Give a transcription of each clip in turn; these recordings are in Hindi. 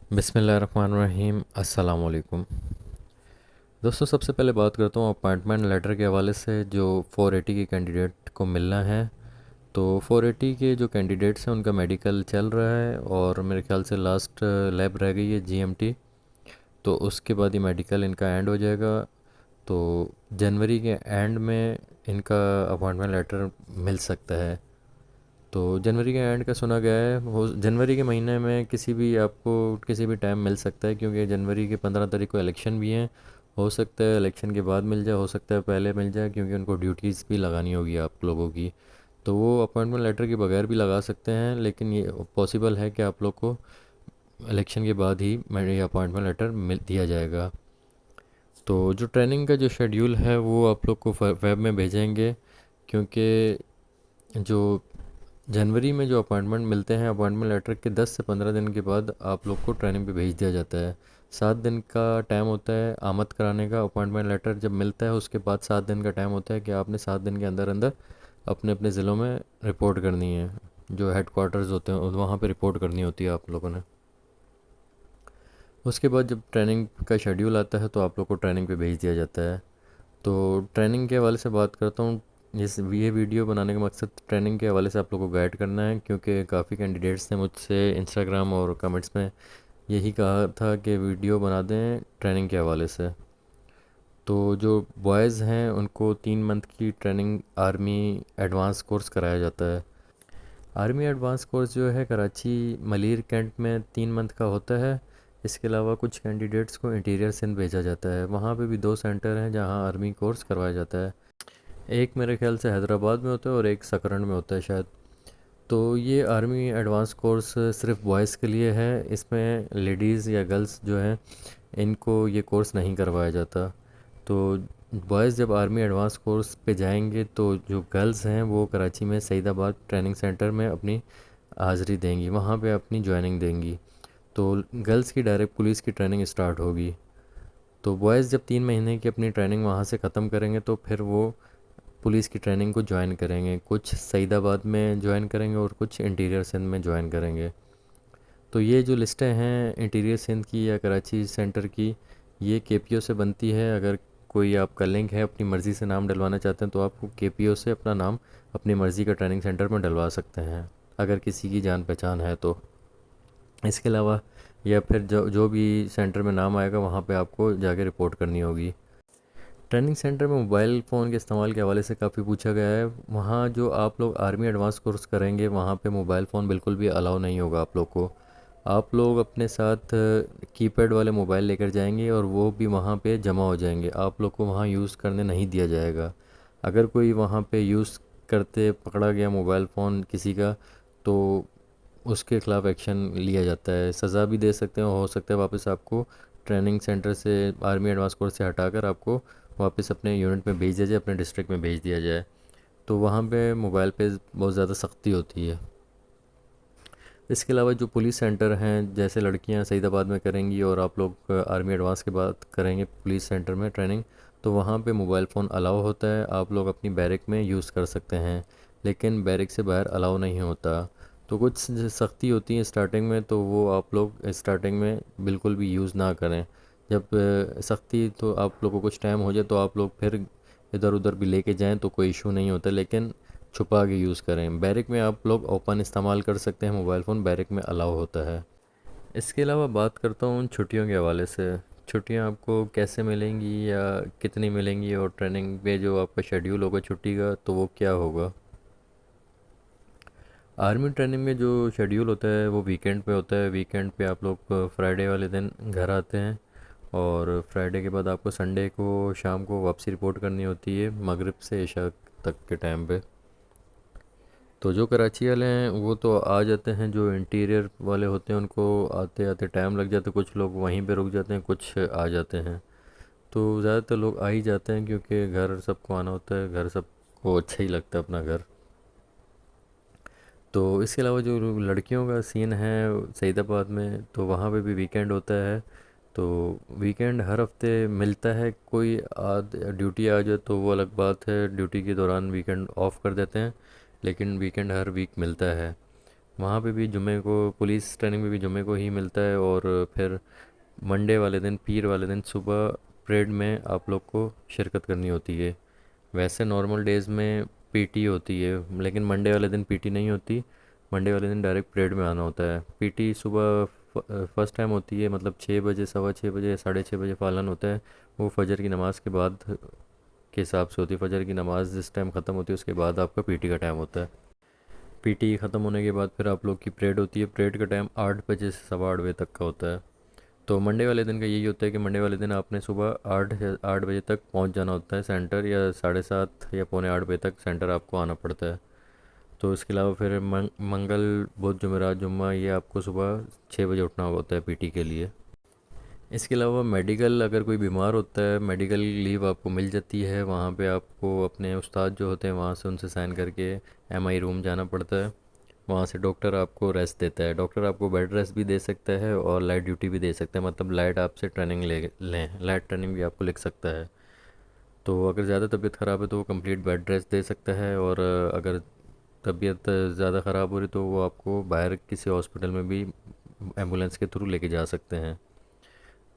बिस्मिल्लाहिर्रहमानिर्रहीम। अस्सलाम वालेकुम। दोस्तों, सबसे पहले बात करता हूँ अपॉइंटमेंट लेटर के हवाले से जो 480 के कैंडिडेट को मिलना है। तो 480 के जो कैंडिडेट्स हैं उनका मेडिकल चल रहा है और मेरे ख्याल से लास्ट लैब रह गई है जीएमटी। तो उसके बाद ही मेडिकल इनका एंड हो जाएगा। तो जनवरी के एंड में इनका अपॉइंटमेंट लेटर मिल सकता है। तो जनवरी के एंड का सुना गया है, हो जनवरी के महीने में किसी भी आपको किसी भी टाइम मिल सकता है, क्योंकि जनवरी के 15 तारीख को इलेक्शन भी हैं। हो सकता है इलेक्शन के बाद मिल जाए, हो सकता है पहले मिल जाए, क्योंकि उनको ड्यूटीज़ भी लगानी होगी आप लोगों की। तो वो अपॉइंटमेंट लेटर के बगैर भी लगा सकते हैं, लेकिन ये पॉसिबल है कि आप लोग को इलेक्शन के बाद ही मेरे अपॉइंटमेंट लेटर मिल दिया जाएगा। तो जो ट्रेनिंग का जो शेड्यूल है वो आप लोग को वेब में भेजेंगे, क्योंकि जो जनवरी में जो अपॉइंटमेंट मिलते हैं, अपॉइंटमेंट लेटर के 10 से 15 दिन के बाद आप लोग को ट्रेनिंग पे भेज दिया जाता है। 7 दिन का टाइम होता है आमद कराने का। अपॉइंटमेंट लेटर जब मिलता है उसके बाद 7 दिन का टाइम होता है कि आपने 7 दिन के अंदर अंदर अपने अपने ज़िलों में रिपोर्ट करनी है। जो हेड क्वार्टर्स होते हैं वहाँ पे रिपोर्ट करनी होती है आप लोगों ने। उसके बाद जब ट्रेनिंग का शेड्यूल आता है तो आप लोग को ट्रेनिंग पे भेज दिया जाता है। तो ट्रेनिंग के हवाले से बात करता हूँ। ये वीडियो बनाने का मकसद ट्रेनिंग के हवाले से आप लोगों को गाइड करना है, क्योंकि काफ़ी कैंडिडेट्स ने मुझसे इंस्टाग्राम और कमेंट्स में यही कहा था कि वीडियो बना दें ट्रेनिंग के हवाले से। तो जो बॉयज़ हैं उनको 3 मंथ की ट्रेनिंग आर्मी एडवांस कोर्स कराया जाता है। आर्मी एडवांस कोर्स जो है कराची मलीर कैंट में 3 मंथ का होता है। इसके अलावा कुछ कैंडिडेट्स को इंटीरियर सिंध भेजा जाता है। वहाँ पे भी 2 सेंटर हैं जहाँ आर्मी कोर्स करवाया जाता है। एक मेरे ख्याल से हैदराबाद में होता है और एक सकरन में होता है शायद। तो ये आर्मी एडवांस कोर्स सिर्फ बॉयज़ के लिए है। इसमें लेडीज़ या गर्ल्स जो हैं इनको ये कोर्स नहीं करवाया जाता। तो बॉयज़ जब आर्मी एडवांस कोर्स पे जाएंगे तो जो गर्ल्स हैं वो कराची में सईदाबाद ट्रेनिंग सेंटर में अपनी हाज़िरी देंगी, वहाँ पे अपनी ज्वाइनिंग देंगी। तो गर्ल्स की डायरेक्ट पुलिस की ट्रेनिंग स्टार्ट होगी। तो बॉयज़ जब 3 महीने की अपनी ट्रेनिंग वहाँ से ख़त्म करेंगे तो फिर वो पुलिस की ट्रेनिंग को ज्वाइन करेंगे। कुछ सईदाबाद में ज्वाइन करेंगे और कुछ इंटीरियर सिंध में ज्वाइन करेंगे। तो ये जो लिस्टें हैं इंटीरियर सिंध की या कराची सेंटर की, ये केपीओ से बनती है। अगर कोई आपका लिंक है, अपनी मर्ज़ी से नाम डलवाना चाहते हैं तो आप केपीओ से अपना नाम अपनी मर्ज़ी का ट्रेनिंग सेंटर में डलवा सकते हैं, अगर किसी की जान पहचान है तो। इसके अलावा या फिर जो जो भी सेंटर में नाम आएगा वहाँ पे आपको जाके रिपोर्ट करनी होगी। ट्रेनिंग सेंटर में मोबाइल फ़ोन के इस्तेमाल के हवाले से काफ़ी पूछा गया है। वहाँ जो आप लोग आर्मी एडवांस कोर्स करेंगे वहाँ पे मोबाइल फ़ोन बिल्कुल भी अलाउ नहीं होगा आप लोग को। आप लोग अपने साथ कीपैड वाले मोबाइल लेकर जाएंगे और वो भी वहाँ पे जमा हो जाएंगे। आप लोग को वहाँ यूज़ करने नहीं दिया जाएगा। अगर कोई वहाँ पे यूज़ करते पकड़ा गया मोबाइल फ़ोन किसी का, तो उसके ख़िलाफ़ एक्शन लिया जाता है। सज़ा भी दे सकते हैं, हो सकता है वापस आपको ट्रेनिंग सेंटर से आर्मी एडवांस कोर्स से हटाकर आपको वापस अपने यूनिट में भेज दिया जाए, अपने डिस्ट्रिक्ट में भेज दिया जाए। तो वहाँ पे मोबाइल पे बहुत ज़्यादा सख्ती होती है। इसके अलावा जो पुलिस सेंटर हैं, जैसे लड़कियाँ सईदाबाद में करेंगी और आप लोग आर्मी एडवांस के बाद करेंगे पुलिस सेंटर में ट्रेनिंग, तो वहाँ पे मोबाइल फ़ोन अलाउ होता है। आप लोग अपनी बैरक में यूज़ कर सकते हैं, लेकिन बैरक से बाहर अलाउ नहीं होता। तो कुछ सख्ती होती है स्टार्टिंग में, तो वो आप लोग स्टार्टिंग में बिल्कुल भी यूज़ ना करें। जब सख्ती तो आप लोगों को कुछ टाइम हो जाए तो आप लोग फिर इधर उधर भी लेके जाएं तो कोई इशू नहीं होता, लेकिन छुपा के यूज़ करें। बैरक में आप लोग ओपन इस्तेमाल कर सकते हैं, मोबाइल फ़ोन बैरक में अलाउ होता है। इसके अलावा बात करता हूँ छुट्टियों के हवाले से। छुट्टियाँ आपको कैसे मिलेंगी या कितनी मिलेंगी, और ट्रेनिंग पे जो आपका शेड्यूल होगा छुट्टी का तो वो क्या होगा। आर्मी ट्रेनिंग में जो शेड्यूल होता है वो वीकेंड पे होता है। वीकेंड पे आप लोग फ्राइडे वाले दिन घर आते हैं और फ्राइडे के बाद आपको संडे को शाम को वापसी रिपोर्ट करनी होती है, मगरिब से इशा तक के टाइम पे। तो जो कराची वाले हैं वो तो आ जाते हैं, जो इंटीरियर वाले होते हैं उनको आते आते टाइम लग जाता है। कुछ लोग वहीं पे रुक जाते हैं, कुछ आ जाते हैं। तो ज़्यादातर लोग आ ही जाते हैं, क्योंकि घर सबको आना होता है, घर सबको अच्छा ही लगता है अपना घर। तो इसके अलावा जो लड़कियों का सीन है सईदाबाद में, तो वहाँ पे भी वीकेंड होता है। तो वीकेंड हर हफ्ते मिलता है। कोई आद ड्यूटी आ जाए तो वो अलग बात है, ड्यूटी के दौरान वीकेंड ऑफ कर देते हैं, लेकिन वीकेंड हर वीक मिलता है। वहाँ पे भी जुमे को, पुलिस ट्रेनिंग में भी जुमे को ही मिलता है। और फिर मंडे वाले दिन, पीर वाले दिन सुबह परेड में आप लोग को शिरकत करनी होती है। वैसे नॉर्मल डेज़ में पीटी होती है, लेकिन मंडे वाले दिन पीटी नहीं होती। मंडे वाले दिन डायरेक्ट परेड में आना होता है। पीटी सुबह फर्स्ट टाइम होती है, मतलब 6 बजे, सवा 6 बजे, 6:30 बजे फ़ालन होता है। वो फजर की नमाज़ के बाद के हिसाब से होती है। फजर की नमाज़ जिस टाइम ख़त्म होती है उसके बाद आपका पीटी का टाइम होता है। पीटी ख़त्म होने के बाद फिर आप लोग की परेड होती है। परेड का टाइम 8 बजे से सवा 8 बजे तक का होता है। तो मंडे वाले दिन का यही होता है कि मंडे वाले दिन आपने सुबह 8 बजे तक पहुंच जाना होता है सेंटर, या 7:30 या पौने 8 बजे तक सेंटर आपको आना पड़ता है। तो इसके अलावा फिर मंगल, बुध, जुमेरात, जुम्मा, ये आपको सुबह 6 बजे उठना होता है पीटी के लिए। इसके अलावा मेडिकल, अगर कोई बीमार होता है, मेडिकल लीव आपको मिल जाती है। वहाँ पे आपको अपने उस्ताद जो होते हैं वहाँ से उनसे साइन करके एमआई रूम जाना पड़ता है। वहाँ से डॉक्टर आपको रेस्ट देता है। डॉक्टर आपको बेड रेस्ट भी दे सकता है और लाइट ड्यूटी भी दे सकता है, मतलब लाइट आपसे ट्रेनिंग ले लें, लाइट ट्रेनिंग भी आपको लिख सकता है। तो अगर ज़्यादा तबीयत ख़राब है तो वो कंप्लीट बेड रेस्ट दे सकता है। और अगर तबीयत ज़्यादा ख़राब हो रही तो वो आपको बाहर किसी हॉस्पिटल में भी एम्बुलेंस के थ्रू लेके जा सकते हैं।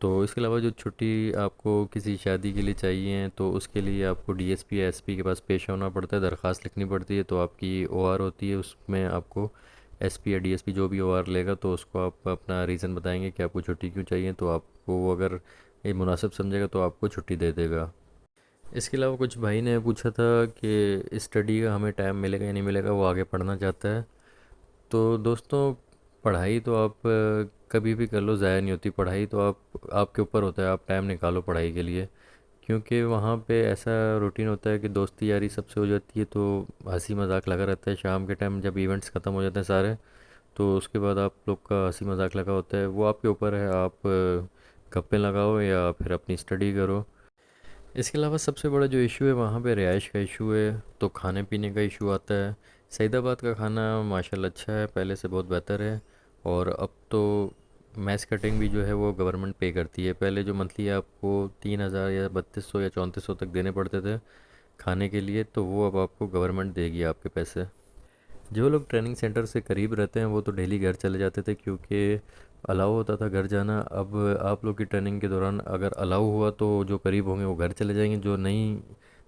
तो इसके अलावा जो छुट्टी आपको किसी शादी के लिए चाहिए तो उसके लिए आपको डीएसपी या एसपी के पास पेश होना पड़ता है, दरख्वास्त लिखनी पड़ती है। तो आपकी ओआर होती है, उसमें आपको एसपी या डीएसपी जो भी ओआर लेगा तो उसको आप अपना रीज़न बताएंगे कि आपको छुट्टी क्यों चाहिए। तो आपको वो अगर ये मुनासिब समझेगा तो आपको छुट्टी दे देगा। इसके अलावा कुछ भाई ने पूछा था कि स्टडी का हमें टाइम मिलेगा या नहीं मिलेगा, वो आगे पढ़ना चाहता है। तो दोस्तों, पढ़ाई तो आप कभी भी कर लो, ज़ाया नहीं होती। पढ़ाई तो आपके ऊपर होता है, आप टाइम निकालो पढ़ाई के लिए। क्योंकि वहाँ पे ऐसा रूटीन होता है कि दोस्ती यारी सबसे हो जाती है, तो हंसी मजाक लगा रहता है। शाम के टाइम जब इवेंट्स ख़त्म हो जाते हैं सारे, तो उसके बाद आप लोग का हंसी मजाक लगा होता है। वो आपके ऊपर है, आप गप्पे लगाओ या फिर अपनी स्टडी करो। इसके अलावा सबसे बड़ा जो इशू है वहाँ पे रिहाइश का इशू है, तो खाने पीने का इशू आता है। सईदाबाद का खाना माशाल्लाह अच्छा है, पहले से बहुत बेहतर है। और अब तो मैस कटिंग भी जो है वो गवर्नमेंट पे करती है। पहले जो मंथली आपको 3,000 या 3200 या 3400 तक देने पड़ते थे खाने के लिए, तो वो अब आपको गवर्नमेंट देगी आपके पैसे। जो लोग ट्रेनिंग सेंटर से करीब रहते हैं वो तो डेली घर चले जाते थे, क्योंकि अलाउ होता था घर जाना। अब आप लोग की ट्रेनिंग के दौरान अगर अलाउ हुआ तो जो करीब होंगे वो घर चले जाएंगे, जो नहीं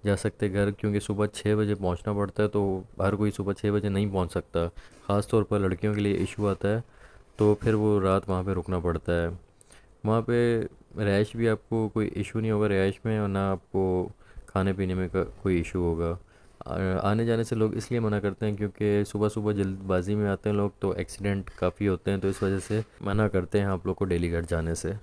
जा सकते घर, क्योंकि सुबह 6 बजे पहुंचना पड़ता है, तो हर कोई सुबह 6 बजे नहीं पहुंच सकता। ख़ास तौर पर लड़कियों के लिए इशू आता है, तो फिर वो रात वहाँ पे रुकना पड़ता है। वहाँ पे रहाइश भी आपको कोई इशू नहीं होगा रहाइश में, और ना आपको खाने पीने में कोई इशू होगा। आने जाने से लोग इसलिए मना करते हैं क्योंकि सुबह सुबह जल्दबाजी में आते हैं लोग, तो एक्सीडेंट काफ़ी होते हैं, तो इस वजह से मना करते हैं आप लोग को डेली घर जाने से।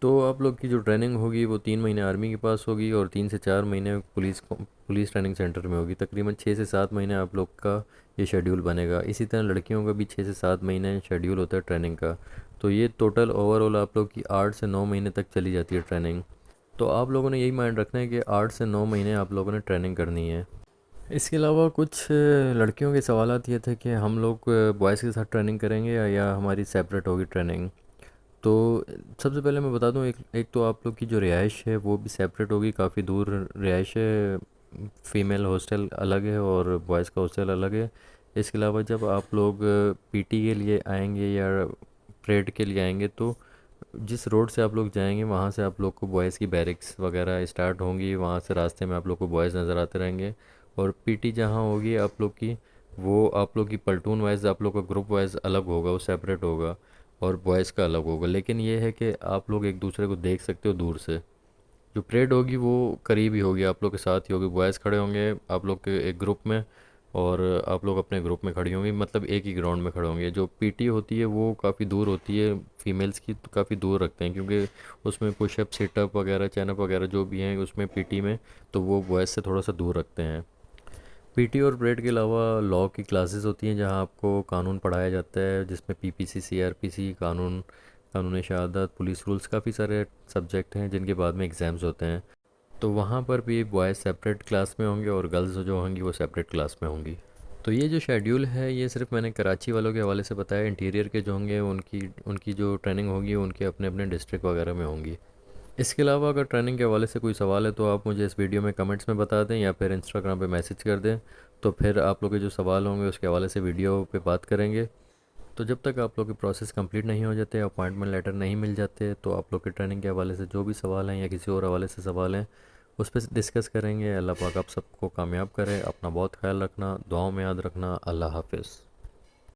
तो आप लोग की जो ट्रेनिंग होगी वो 3 महीने आर्मी के पास होगी और 3 से 4 महीने पुलिस ट्रेनिंग सेंटर में होगी। तकरीबन 6 से 7 महीने आप लोग का ये शेड्यूल बनेगा। इसी तरह लड़कियों का भी 6 से 7 महीने शेड्यूल होता है ट्रेनिंग का। तो ये टोटल ओवरऑल आप लोग की 8 से 9 महीने तक चली जाती है ट्रेनिंग। तो आप लोगों ने यही माइंड रखना है कि 8 से 9 महीने आप लोगों ने ट्रेनिंग करनी है। इसके अलावा कुछ लड़कियों के सवालात ये थे कि हम लोग बॉयज़ के साथ ट्रेनिंग करेंगे या हमारी सेपरेट होगी ट्रेनिंग। तो सबसे पहले मैं बता दूं, एक एक तो आप लोग की जो रिहाइश है वो भी सेपरेट होगी, काफ़ी दूर रिहाइश है। फ़ीमेल हॉस्टल अलग है और बॉयज़ का हॉस्टल अलग है। इसके अलावा जब आप लोग पीटी के लिए आएंगे या परेड के लिए आएंगे, तो जिस रोड से आप लोग जाएंगे वहाँ से आप लोग को बॉयज़ की बैरिक्स वगैरह स्टार्ट होंगी। वहाँ से रास्ते में आप लोग को बॉयज़ नज़र आते रहेंगे। और पीटी जहाँ होगी आप लोग की, वो आप लोग की प्लेटून वाइज, आप लोग का ग्रुप वाइज अलग होगा, वो सेपरेट होगा। और बॉयज़ का अलग होगा। लेकिन ये है कि आप लोग एक दूसरे को देख सकते हो दूर से। जो परेड होगी वो करीब ही होगी, आप लोग के साथ ही होगी। बॉयज़ खड़े होंगे आप लोग के एक ग्रुप में, और आप लोग अपने ग्रुप में खड़ी होंगी, मतलब एक ही ग्राउंड में खड़े होंगे। जो पीटी होती है वो काफ़ी दूर होती है, फीमेल्स की तो काफ़ी दूर रखते हैं, क्योंकि उसमें पुशअप, सिटअप वगैरह, चैनअप वगैरह जो भी हैं उसमें पीटी में, तो वो बॉयज़ से थोड़ा सा दूर रखते हैं। पीटी और परेड के अलावा लॉ की क्लासेस होती हैं जहां आपको कानून पढ़ाया जाता है, जिसमें पीपीसी, सीआरपीसी, कानून, कानून शहादत, पुलिस रूल्स, काफ़ी सारे सब्जेक्ट हैं जिनके बाद में एग्ज़ाम्स होते हैं। तो वहाँ पर भी बॉयज़ सेपरेट क्लास में होंगे और गर्ल्स जो होंगी वो सेपरेट क्लास में होंगी। तो ये जो शेड्यूल है ये सिर्फ मैंने कराची वालों के हवाले से बताया। इंटीरियर के जो होंगे उनकी उनकी जो ट्रेनिंग होगी उनके अपने अपने डिस्ट्रिक्ट वगैरह में होंगी। इसके अलावा अगर ट्रेनिंग के हवाले से कोई सवाल है तो आप मुझे इस वीडियो में कमेंट्स में बता दें या फिर इंस्टाग्राम पे मैसेज कर दें। तो फिर आप लोग के जो सवाल होंगे उसके हवाले से वीडियो पे बात करेंगे। तो जब तक आप लोग के प्रोसेस कंप्लीट नहीं हो जाते, अपॉइंटमेंट लेटर नहीं मिल जाते, तो आप लोग की ट्रेनिंग के हवाले से जो भी सवाल हैं या किसी और हवाले से सवाल हैं उस पर डिस्कस करेंगे। अल्लाह पाक आप सबको कामयाब करे। अपना बहुत ख्याल रखना, दुआओं में याद रखना। अल्लाह हाफिज़।